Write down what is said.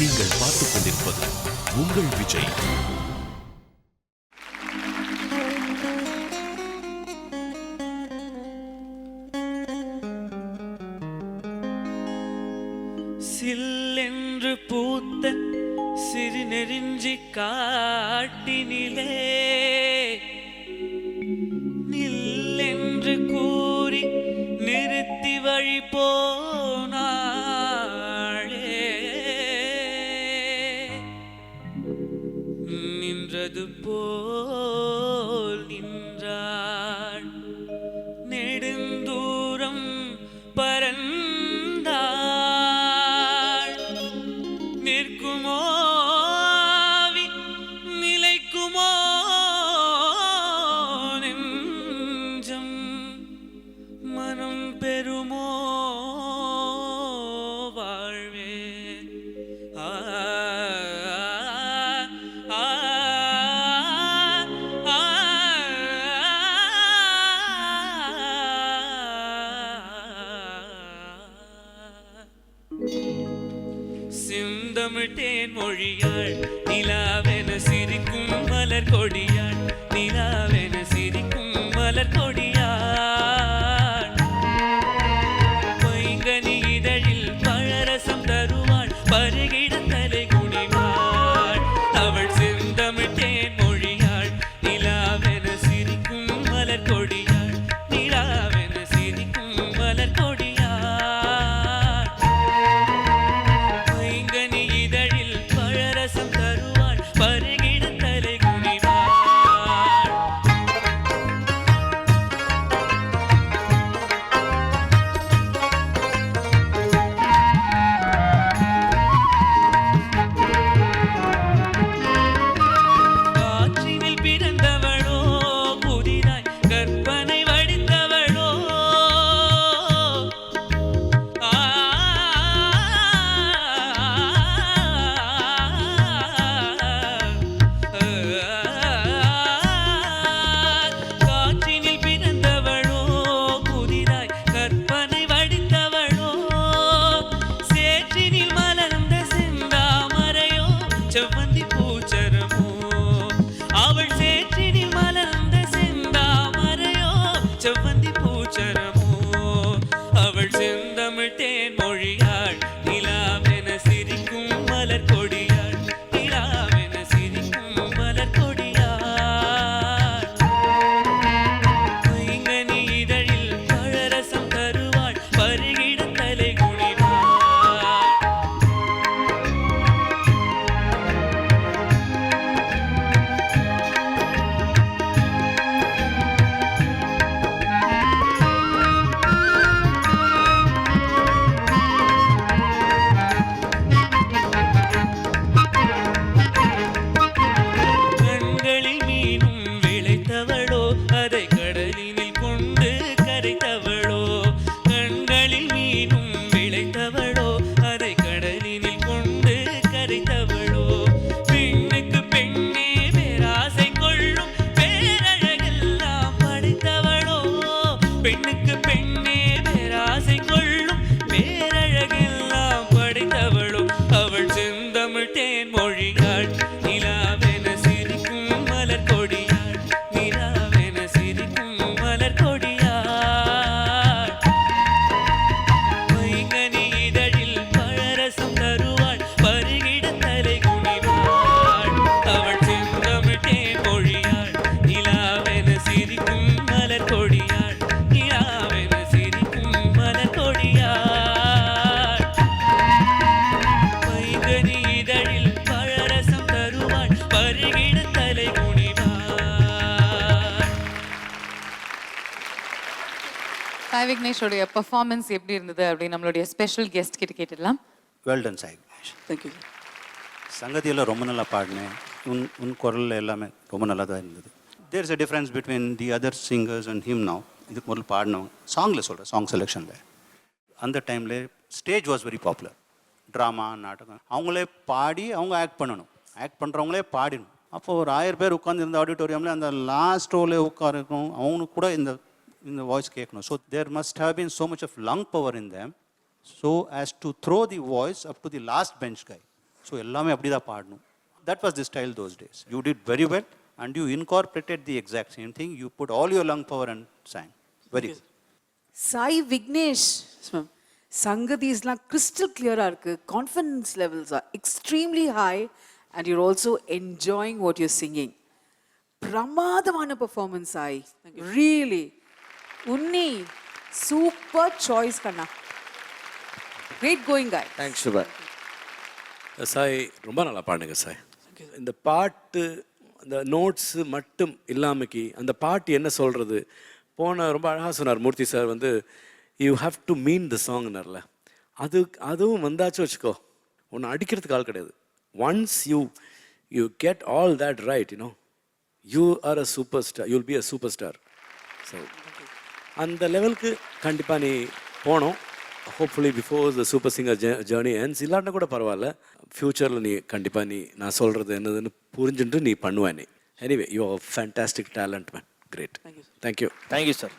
நீங்கள் பார்த்துக் கொண்டிருப்பது உங்கள் விஜய். சில்லென்று பூத்த சிறு நெறிஞ்சி காட்டினிலே நில்லென்று கூறி நிறுத்தி வழி போனாளே. நின்றது போல் நின்றாள், நெடுந்தூரம் பரந்தாள். நிற்குமோ நிலைக்குமோ நெஞ்சம், மனம் பெறுமோ வாழ்வே. ஆ ஆ ஆ சிந்தமிட்டேன் மொழியாள், நிலாவென சிரிக்கும் மலர் கொடியாள், நிலாவென சிரிக்கும் மலர் கொடியாள். பைங்கனி இதழில் பழரசம் தருவாள், பருகிட தலை குனிவாள். அவள் சிந்தமிட்டேன் மொழியாள், நிலாவென சிரிக்கும் மலர் கொடியாள், நிலாவென சிரிக்கும் மலர் கொடியாள். அவள் செந்தமிட்டேன் மொழியாள், நிலாவென சிரிக்கும் மலர் கொடியாள், நிலாவென சிரிக்கும் மலர் கொடியாள். பைங்கனி இதழில் பழரசம் தருவாள், பருகிட தலை குனிவாள். பெண்ணுக்கு பெண்ணே பேராசை கொள்ளும், பேரழகெல்லாம் படைத்தவளோ. அவள் செந்தமிட்டேன் மொழியாள், நிலாவென சிரிக்கும் மலர் கொடியாள், நிலாவென சிரிக்கும் மலர் கொடியாள். பைங்கனி இதழில் பழரசம் தருவாள், பருகிட தலை குனிவாள். அவள் செந்தமிட்டேன் மொழியாள், நிலாவென சிரிக்கும் மலர் கொடியாள், பைங்கனி இதழில் பழரசம் தருவாள், பருகிட தலை குனிவாள். சாய் விக்னேஷோடைய பெர்ஃபார்மன்ஸ் எப்படி இருந்தது அப்படின்னு நம்மளுடைய ஸ்பெஷல் கெஸ்ட் கிட்ட கேட்டுடலாம். Well done Sai Vignesh. Thank you. சங்கதியில் ரொம்ப நல்லா பாடினேன். உன் குரலில் எல்லாமே ரொம்ப நல்லா தான் இருந்தது. There is a difference between the other singers and him now. இதுக்கு முதல்ல பாடினவங்க சாங்கில் சொல்கிறேன், சாங் செலெக்ஷனில் அந்த டைமில் stage was very popular. Drama, நாடகம் அவங்களே பாடி அவங்க ஆக்ட் பண்ணணும், ஆக்ட் பண்ணுறவங்களே பாடிடணும். அப்போது ஒரு 1000 பேர் உட்காந்து இருந்த ஆடிட்டோரியமில் அந்த லாஸ்ட் ரோவில் உட்காரணும், அவங்களுக்கு கூட இந்த வாய்ஸ் கேட்கணும். So there must have been so much of lung power in them so as to throw the voice up to the last bench guy. So எல்லாமே அப்படி தான் பாடணும். That was the style those days. You did very well and you incorporated the exact same thing. You put all your lung power and sang. Very good. Sai Vignesh ma'am, சங்கதிஸ்லாம் crystal கிளியராக இருக்குது. Confidence levels are extremely high and you're also enjoying what you're singing. பிரமாதமான performance Sai, really. Unni super choice கண்ணா, great going guy. Thanks Subha. Sai ரொம்ப நல்லா பாடுங்க சாய். இந்த பாட்டு அந்த நோட்ஸு மட்டும் இல்லாமக்கி அந்த பாட்டு என்ன சொல்கிறது, போன ரொம்ப அழகாக சொன்னார் மூர்த்தி சார் வந்து யூ ஹாவ் டு மீன் த சாங்னார்ல, அதுவும் வந்தாச்சும் வச்சுக்கோ, ஒன்று அடிக்கிறதுக்கு ஆள் கிடையாது. Once you get all that right, you know you are a super star, you will be a super star. So அந்த லெவலுக்கு கண்டிப்பாக நீ போனோம். Hopefully before the super singer journey ends இல்லாட்டினா கூட பரவாயில்ல, ஃப்யூச்சரில் நீ கண்டிப்பாக நான் சொல்கிறது என்னதுன்னு புரிஞ்சுட்டு நீ பண்ணுவேன் நீ. Anyway you are fantastic talent man, great. Thank you. Thank you sir.